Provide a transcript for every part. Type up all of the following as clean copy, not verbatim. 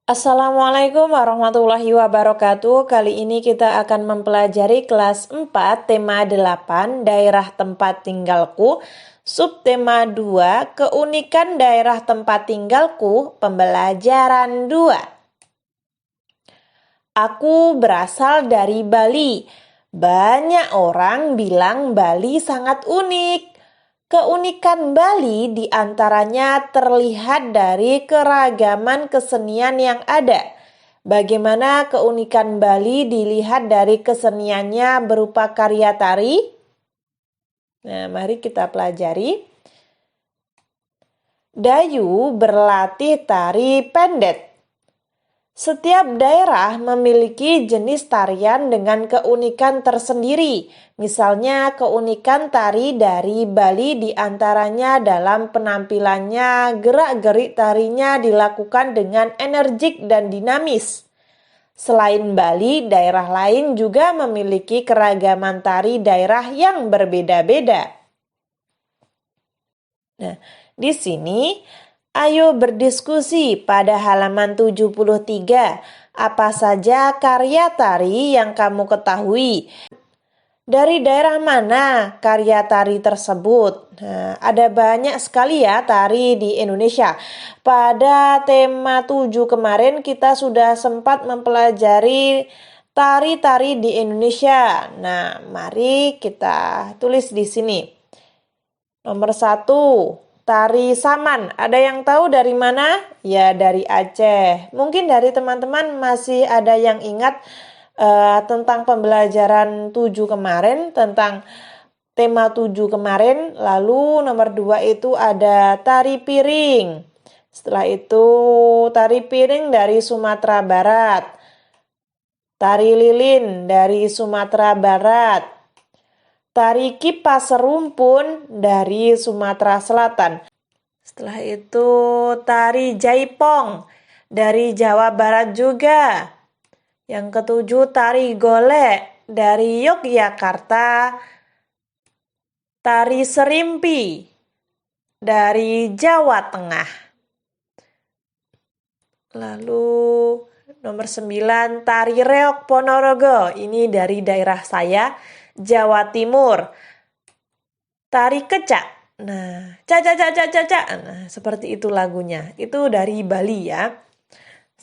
Assalamualaikum warahmatullahi wabarakatuh. Kali ini kita akan mempelajari kelas 4, tema 8, daerah tempat tinggalku. Subtema 2, keunikan daerah tempat tinggalku, pembelajaran 2. Aku berasal dari Bali. Banyak orang bilang Bali sangat unik. Keunikan Bali diantaranya terlihat dari keragaman kesenian yang ada. Bagaimana keunikan Bali dilihat dari keseniannya berupa karya tari? Nah, mari kita pelajari. Dayu berlatih tari pendet. Setiap daerah memiliki jenis tarian dengan keunikan tersendiri. Misalnya keunikan tari dari Bali diantaranya dalam penampilannya, gerak-gerik tarinya dilakukan dengan energik dan dinamis. Selain Bali, daerah lain juga memiliki keragaman tari daerah yang berbeda-beda. Nah, di sini ayo berdiskusi pada halaman 73. Apa saja karya tari yang kamu ketahui? Dari daerah mana karya tari tersebut? Nah, ada banyak sekali ya tari di Indonesia. Pada tema 7 kemarin kita sudah sempat mempelajari tari-tari di Indonesia. Nah, mari kita tulis di sini. Nomor 1, tari Saman. Ada yang tahu dari mana? Ya, dari Aceh. Mungkin dari teman-teman masih ada yang ingat tentang pembelajaran 7 kemarin, tentang tema 7 kemarin. Lalu nomor 2 itu ada tari piring. Setelah itu tari piring dari Sumatera Barat. Tari lilin dari Sumatera Barat. Tari kipas serumpun dari Sumatera Selatan. Setelah itu tari jaipong dari Jawa Barat juga. Yang ketujuh tari golek dari Yogyakarta. Tari serimpi dari Jawa Tengah. Lalu nomor 9 tari reok Ponorogo. Ini dari daerah saya, Jawa Timur. Tari kecak. Nah, cacak. Nah, seperti itu lagunya. Itu dari Bali ya.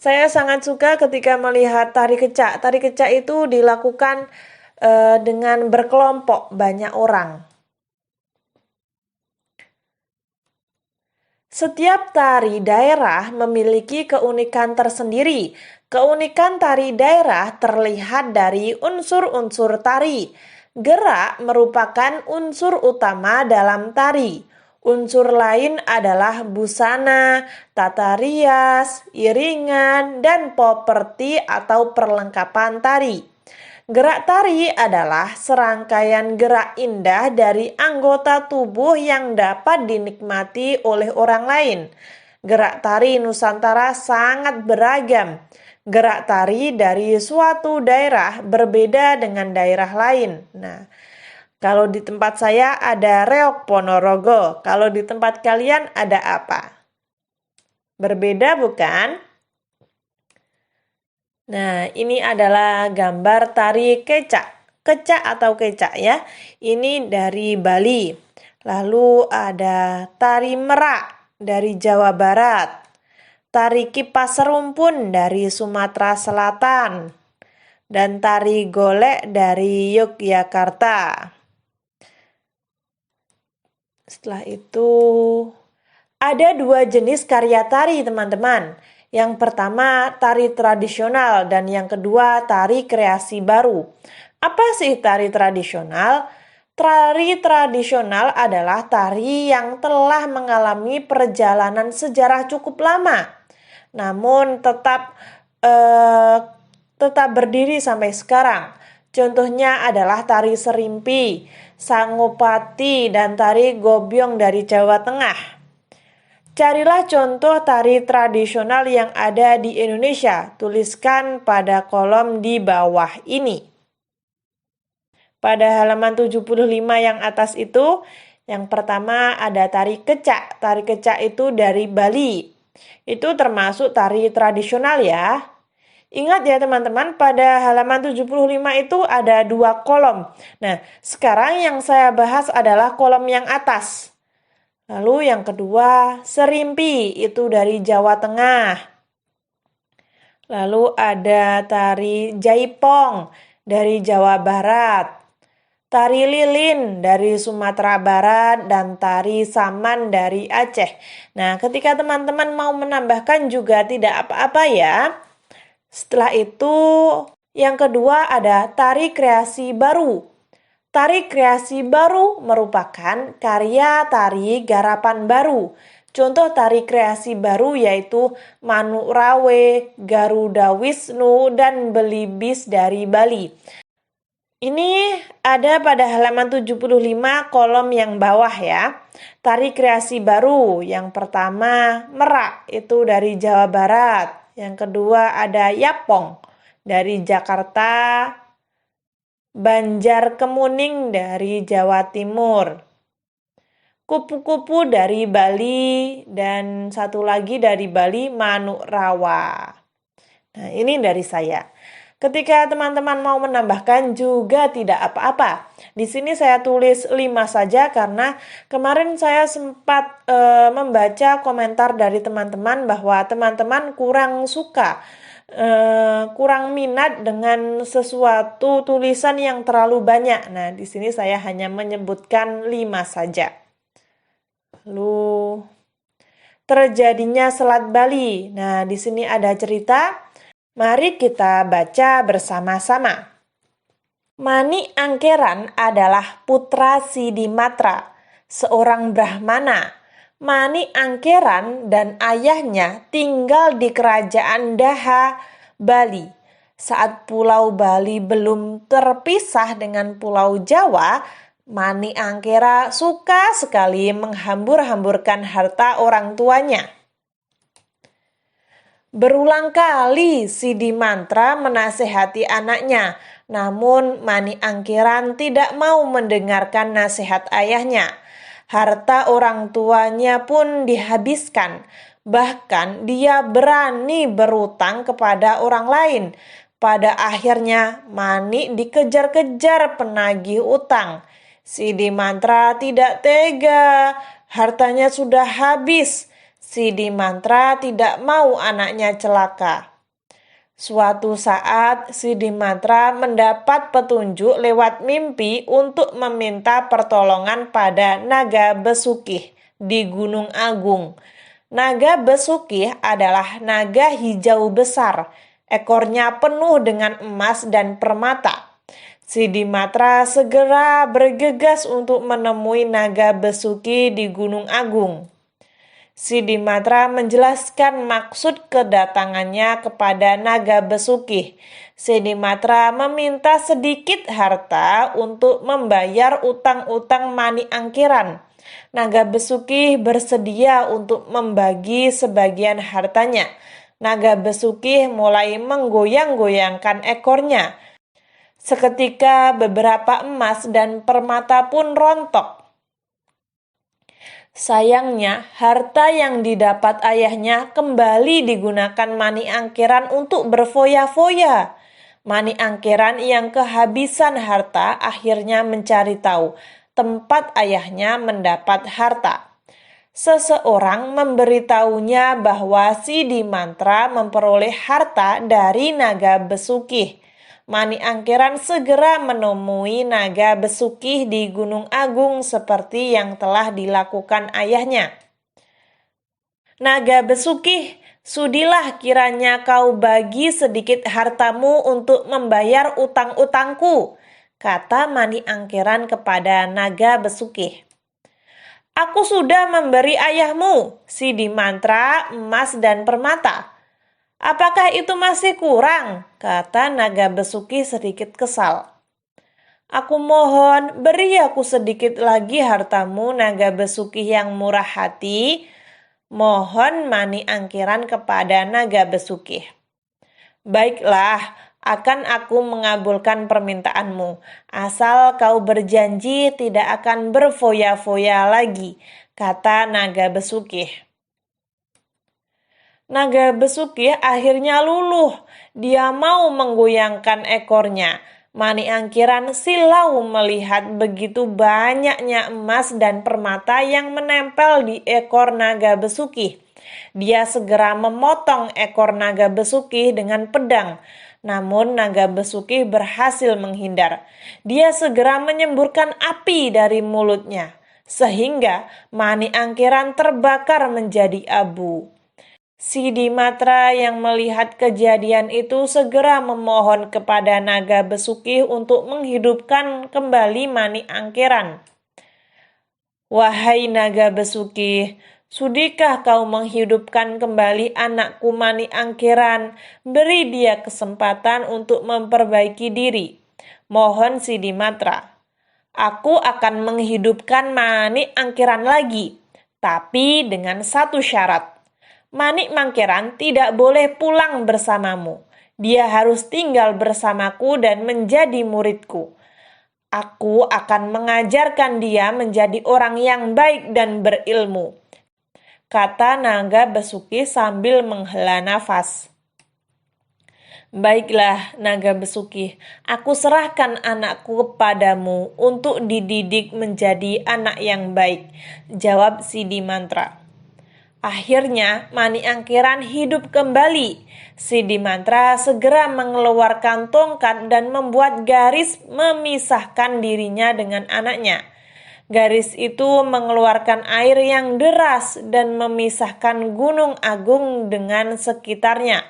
Saya sangat suka ketika melihat tari kecak. Tari kecak itu dilakukan dengan berkelompok banyak orang. Setiap tari daerah memiliki keunikan tersendiri. Keunikan tari daerah terlihat dari unsur-unsur tari. Gerak merupakan unsur utama dalam tari. Unsur lain adalah busana, tata rias, iringan, dan properti atau perlengkapan tari. Gerak tari adalah serangkaian gerak indah dari anggota tubuh yang dapat dinikmati oleh orang lain. Gerak tari Nusantara sangat beragam. Gerak tari dari suatu daerah berbeda dengan daerah lain. Nah, kalau di tempat saya ada reok Ponorogo. Kalau di tempat kalian ada apa? Berbeda bukan? Nah, ini adalah gambar tari kecak. Kecak atau kecak ya. Ini dari Bali. Lalu ada tari merak dari Jawa Barat. Tari kipas serumpun dari Sumatera Selatan. Dan tari golek dari Yogyakarta. Setelah itu ada 2 jenis karya tari teman-teman. Yang pertama tari tradisional dan yang kedua tari kreasi baru. Apa sih tari tradisional? Tari tradisional adalah tari yang telah mengalami perjalanan sejarah cukup lama. Namun tetap berdiri sampai sekarang. Contohnya adalah tari serimpi, sangopati, dan tari gobyong dari Jawa Tengah. Carilah contoh tari tradisional yang ada di Indonesia. Tuliskan pada kolom di bawah ini. Pada halaman 75 yang atas itu, yang pertama ada tari kecak. Tari kecak itu dari Bali. Itu termasuk tari tradisional ya. Ingat ya teman-teman, pada halaman 75 itu ada 2 kolom. Nah, sekarang yang saya bahas adalah kolom yang atas. Lalu yang kedua, serimpi, itu dari Jawa Tengah. Lalu ada tari jaipong dari Jawa Barat. Tari lilin dari Sumatera Barat dan tari saman dari Aceh. Nah, ketika teman-teman mau menambahkan juga tidak apa-apa ya. Setelah itu, yang kedua ada tari kreasi baru. Tari kreasi baru merupakan karya tari garapan baru. Contoh tari kreasi baru yaitu Manuk Rawe, Garuda Wisnu, dan Belibis dari Bali. Ini ada pada halaman 75 kolom yang bawah ya. Tari kreasi baru yang pertama Merak, itu dari Jawa Barat. Yang kedua ada Yapong dari Jakarta, Banjar Kemuning dari Jawa Timur, kupu-kupu dari Bali, dan satu lagi dari Bali Manuk Rawa. Nah, ini dari saya. Ketika teman-teman mau menambahkan juga tidak apa-apa. Di sini saya tulis 5 saja karena kemarin saya sempat membaca komentar dari teman-teman bahwa teman-teman kurang suka, kurang minat dengan sesuatu tulisan yang terlalu banyak. Nah, di sini saya hanya menyebutkan 5 saja. Lalu terjadinya Selat Bali. Nah, di sini ada cerita. Mari kita baca bersama-sama. Mani Angkeran adalah putra Sidimatra, seorang Brahmana. Mani Angkeran dan ayahnya tinggal di kerajaan Daha, Bali. Saat Pulau Bali belum terpisah dengan Pulau Jawa, Mani Angkera suka sekali menghambur-hamburkan harta orang tuanya. Berulang kali Sidimantra menasehati anaknya, namun Mani Angkeran tidak mau mendengarkan nasihat ayahnya. Harta orang tuanya pun dihabiskan, bahkan dia berani berutang kepada orang lain. Pada akhirnya Mani dikejar-kejar penagih utang. Sidimantra tidak tega, hartanya sudah habis. Sidimantra tidak mau anaknya celaka. Suatu saat Sidimantra mendapat petunjuk lewat mimpi untuk meminta pertolongan pada Naga Besukih di Gunung Agung. Naga Besukih adalah naga hijau besar, ekornya penuh dengan emas dan permata. Sidimantra segera bergegas untuk menemui Naga Besukih di Gunung Agung. Sidimantra menjelaskan maksud kedatangannya kepada Naga Besukih. Sidimantra meminta sedikit harta untuk membayar utang-utang Mani Angkeran. Naga Besukih bersedia untuk membagi sebagian hartanya. Naga Besukih mulai menggoyang-goyangkan ekornya. Seketika beberapa emas dan permata pun rontok. Sayangnya, harta yang didapat ayahnya kembali digunakan Mani Angkeran untuk berfoya-foya. Mani Angkeran yang kehabisan harta akhirnya mencari tahu tempat ayahnya mendapat harta. Seseorang memberitahunya bahwa Sidimantra memperoleh harta dari Naga Besukih. Mani Angkeran segera menemui Naga Besukih di Gunung Agung seperti yang telah dilakukan ayahnya. Naga Besukih, sudilah kiranya kau bagi sedikit hartamu untuk membayar utang-utangku, kata Mani Angkeran kepada Naga Besukih. Aku sudah memberi ayahmu, Sidimantra, emas dan permata. Apakah itu masih kurang? Kata Naga Besukih sedikit kesal. Aku mohon, beri aku sedikit lagi hartamu, Naga Besukih yang murah hati. Mohon Mani Angkeran kepada Naga Besukih. Baiklah, akan aku mengabulkan permintaanmu, asal kau berjanji tidak akan berfoya-foya lagi, kata Naga Besukih. Naga Besuki akhirnya luluh. Dia mau menggoyangkan ekornya. Mani Angkiran silau melihat begitu banyaknya emas dan permata yang menempel di ekor naga Besuki. Dia segera memotong ekor naga Besuki dengan pedang. Namun naga Besuki berhasil menghindar. Dia segera menyemburkan api dari mulutnya, sehingga Mani Angkiran terbakar menjadi abu. Si Dimatra yang melihat kejadian itu segera memohon kepada naga Besuki untuk menghidupkan kembali Mani Angkiran. Wahai naga Besuki, sudikah kau menghidupkan kembali anakku Mani Angkiran? Beri dia kesempatan untuk memperbaiki diri. Mohon si Dimatra. Aku akan menghidupkan Mani Angkiran lagi, tapi dengan satu syarat. Mani Angkiran tidak boleh pulang bersamamu. Dia harus tinggal bersamaku dan menjadi muridku. Aku akan mengajarkan dia menjadi orang yang baik dan berilmu, kata naga Besuki sambil menghela nafas. Baiklah, naga Besuki, aku serahkan anakku kepadamu untuk dididik menjadi anak yang baik, jawab si Dimatra. Akhirnya Mani Angkiran hidup kembali. Si Dimatra segera mengeluarkan tongkat dan membuat garis memisahkan dirinya dengan anaknya. Garis itu mengeluarkan air yang deras dan memisahkan Gunung Agung dengan sekitarnya.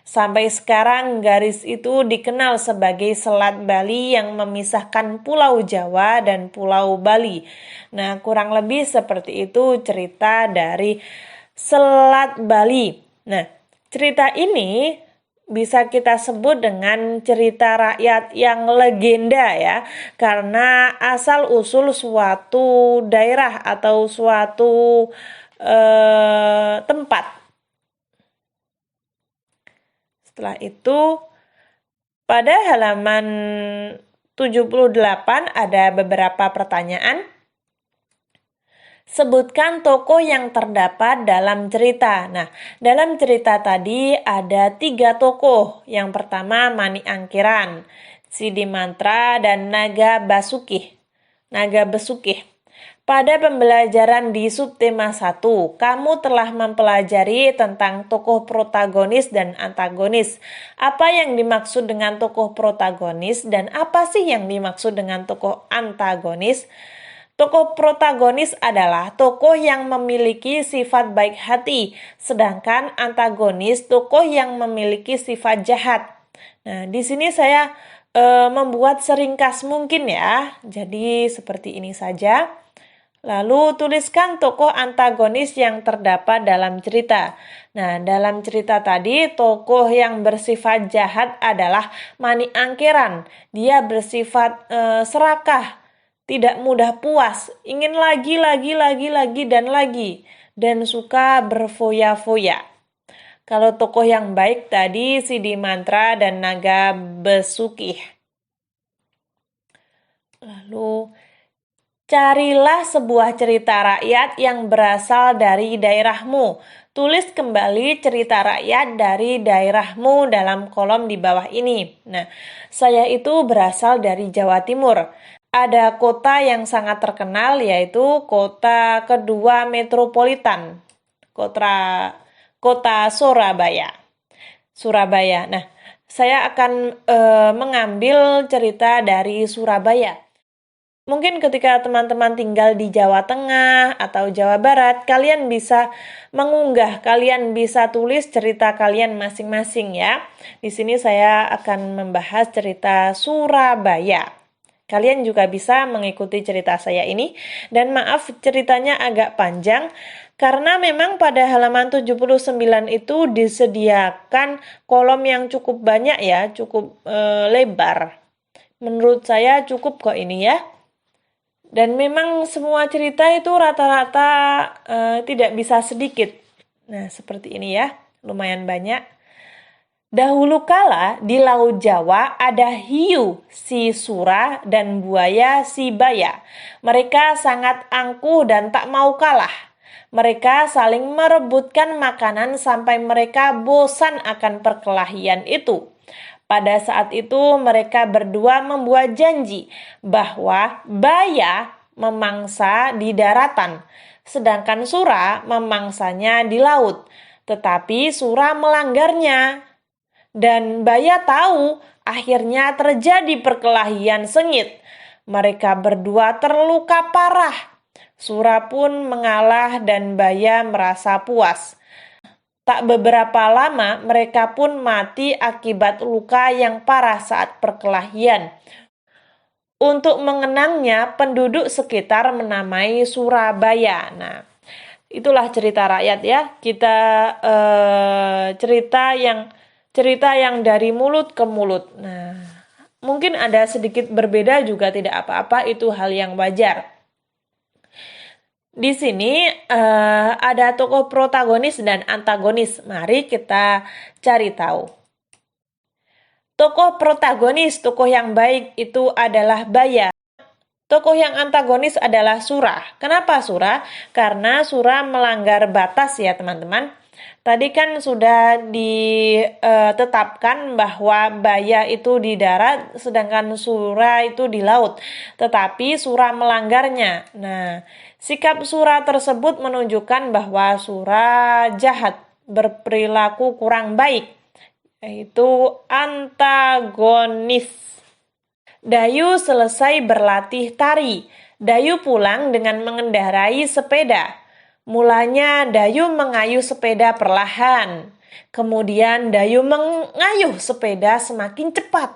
Sampai sekarang garis itu dikenal sebagai Selat Bali yang memisahkan Pulau Jawa dan Pulau Bali. Nah, kurang lebih seperti itu cerita dari Selat Bali. Nah, cerita ini bisa kita sebut dengan cerita rakyat yang legenda ya, karena asal-usul suatu daerah atau suatu tempat. Setelah itu, pada halaman 78 ada beberapa pertanyaan. Sebutkan tokoh yang terdapat dalam cerita. Nah, dalam cerita tadi ada 3 tokoh. Yang pertama Mani Angkiran, si Dimatra, dan Naga Besuki. Pada pembelajaran di subtema 1, kamu telah mempelajari tentang tokoh protagonis dan antagonis. Apa yang dimaksud dengan tokoh protagonis dan apa sih yang dimaksud dengan tokoh antagonis? Tokoh protagonis adalah tokoh yang memiliki sifat baik hati, sedangkan antagonis tokoh yang memiliki sifat jahat. Nah, di sini saya membuat seringkas mungkin ya. Jadi seperti ini saja. Lalu tuliskan tokoh antagonis yang terdapat dalam cerita. Nah, dalam cerita tadi tokoh yang bersifat jahat adalah Mani Angkiran. Dia bersifat serakah, tidak mudah puas, ingin lagi, dan suka berfoya-foya. Kalau tokoh yang baik tadi si Dimatra dan Naga Besuki. Lalu, carilah sebuah cerita rakyat yang berasal dari daerahmu. Tulis kembali cerita rakyat dari daerahmu dalam kolom di bawah ini. Nah, saya itu berasal dari Jawa Timur. Ada kota yang sangat terkenal yaitu kota kedua metropolitan, kota Surabaya. Nah, saya akan mengambil cerita dari Surabaya. Mungkin ketika teman-teman tinggal di Jawa Tengah atau Jawa Barat, kalian bisa kalian bisa tulis cerita kalian masing-masing ya. Di sini saya akan membahas cerita Surabaya. Kalian juga bisa mengikuti cerita saya ini. Dan maaf ceritanya agak panjang karena memang pada halaman 79 itu disediakan kolom yang cukup banyak ya, cukup lebar. Menurut saya cukup kok ini ya. Dan memang semua cerita itu rata-rata tidak bisa sedikit. Nah, seperti ini ya, lumayan banyak. Dahulu kala di Laut Jawa ada hiu si Sura dan buaya si Baya. Mereka sangat angkuh dan tak mau kalah. Mereka saling merebutkan makanan sampai mereka bosan akan perkelahian itu. Pada saat itu mereka berdua membuat janji bahwa Baya memangsa di daratan, sedangkan Sura memangsanya di laut. Tetapi Sura melanggarnya. Dan Baya tahu akhirnya terjadi perkelahian sengit. Mereka berdua terluka parah. Sura pun mengalah dan Baya merasa puas. Tak beberapa lama mereka pun mati akibat luka yang parah saat perkelahian. Untuk mengenangnya, penduduk sekitar menamai Surabaya. Nah, itulah cerita rakyat ya. Kita cerita yang dari mulut ke mulut. Nah, mungkin ada sedikit berbeda juga tidak apa-apa, itu hal yang wajar. Di sini ada tokoh protagonis dan antagonis. Mari kita cari tahu. Tokoh protagonis, tokoh yang baik itu adalah Baya. Tokoh yang antagonis adalah Sura. Kenapa Sura? Karena Sura melanggar batas ya teman-teman. Tadi kan sudah ditetapkan bahwa Baya itu di darat, sedangkan Sura itu di laut. Tetapi Sura melanggarnya. Nah, sikap Sura tersebut menunjukkan bahwa Sura jahat, berperilaku kurang baik, yaitu antagonis. Dayu selesai berlatih tari. Dayu pulang dengan mengendarai sepeda. Mulanya Dayu mengayuh sepeda perlahan. Kemudian Dayu mengayuh sepeda semakin cepat.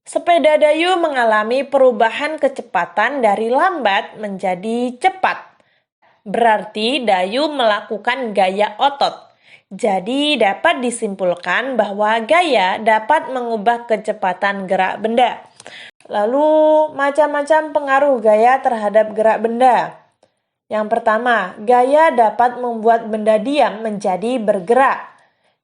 Sepeda Dayu mengalami perubahan kecepatan dari lambat menjadi cepat. Berarti Dayu melakukan gaya otot. Jadi dapat disimpulkan bahwa gaya dapat mengubah kecepatan gerak benda. Lalu macam-macam pengaruh gaya terhadap gerak benda. Yang pertama, gaya dapat membuat benda diam menjadi bergerak.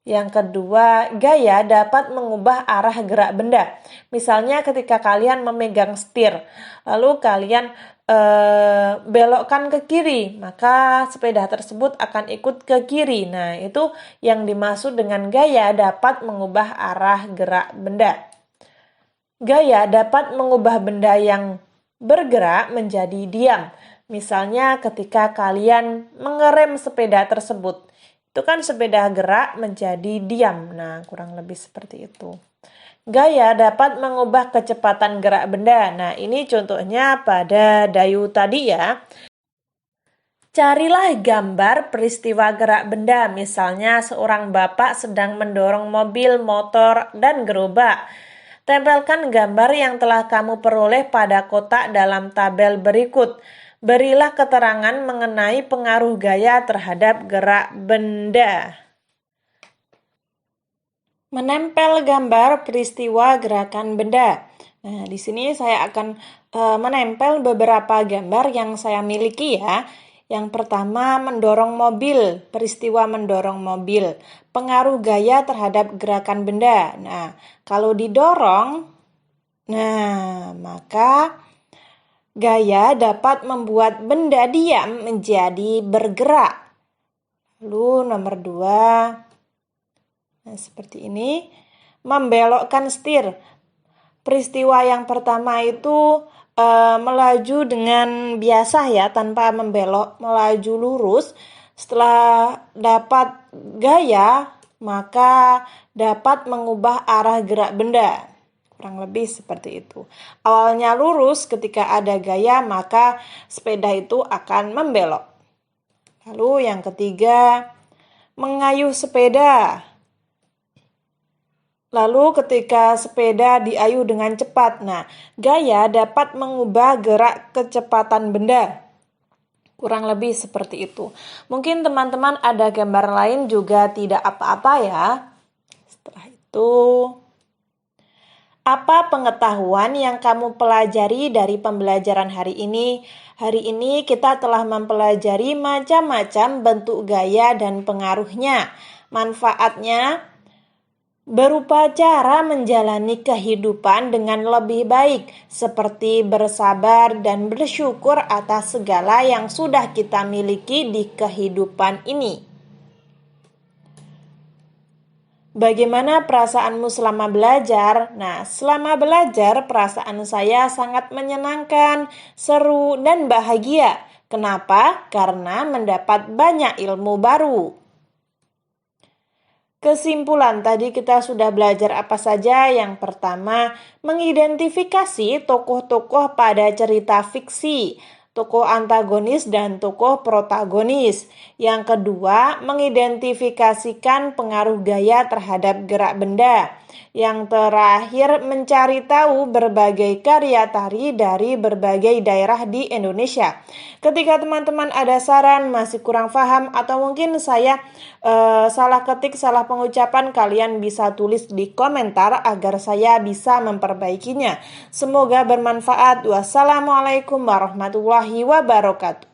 Yang kedua, gaya dapat mengubah arah gerak benda. Misalnya ketika kalian memegang setir, lalu kalian belokkan ke kiri, maka sepeda tersebut akan ikut ke kiri. Nah, itu yang dimaksud dengan gaya dapat mengubah arah gerak benda. Gaya dapat mengubah benda yang bergerak menjadi diam. Misalnya ketika kalian mengerem sepeda tersebut, itu kan sepeda gerak menjadi diam. Nah, kurang lebih seperti itu. Gaya dapat mengubah kecepatan gerak benda. Nah, ini contohnya pada Dayu tadi ya. Carilah gambar peristiwa gerak benda. Misalnya seorang bapak sedang mendorong mobil, motor, dan gerobak. Tempelkan gambar yang telah kamu peroleh pada kotak dalam tabel berikut. Berilah keterangan mengenai pengaruh gaya terhadap gerak benda. Menempel gambar peristiwa gerakan benda. Nah, di sini saya akan menempel beberapa gambar yang saya miliki ya. Yang pertama, mendorong mobil, peristiwa mendorong mobil, pengaruh gaya terhadap gerakan benda. Nah, kalau didorong, maka gaya dapat membuat benda diam menjadi bergerak. Lalu nomor 2, seperti ini, membelokkan setir. Peristiwa yang pertama itu melaju dengan biasa ya, tanpa membelok, melaju lurus. Setelah dapat gaya, maka dapat mengubah arah gerak benda. Kurang lebih seperti itu. Awalnya lurus, ketika ada gaya, maka sepeda itu akan membelok. Lalu yang ketiga, mengayuh sepeda. Lalu ketika sepeda diayuh dengan cepat, gaya dapat mengubah gerak kecepatan benda. Kurang lebih seperti itu. Mungkin teman-teman ada gambar lain juga tidak apa-apa ya. Setelah itu, apa pengetahuan yang kamu pelajari dari pembelajaran hari ini? Hari ini kita telah mempelajari macam-macam bentuk gaya dan pengaruhnya. Manfaatnya, berupa cara menjalani kehidupan dengan lebih baik, seperti bersabar dan bersyukur atas segala yang sudah kita miliki di kehidupan ini. Bagaimana perasaanmu selama belajar? Nah, selama belajar perasaan saya sangat menyenangkan, seru, dan bahagia. Kenapa? Karena mendapat banyak ilmu baru. Kesimpulan tadi kita sudah belajar apa saja? Yang pertama, mengidentifikasi tokoh-tokoh pada cerita fiksi, tokoh antagonis dan tokoh protagonis. Yang kedua, mengidentifikasikan pengaruh gaya terhadap gerak benda. Yang terakhir, mencari tahu berbagai karya tari dari berbagai daerah di Indonesia. Ketika teman-teman ada saran, masih kurang paham, atau mungkin saya salah ketik, salah pengucapan, kalian bisa tulis di komentar agar saya bisa memperbaikinya. Semoga bermanfaat. Wassalamualaikum warahmatullahi wabarakatuh.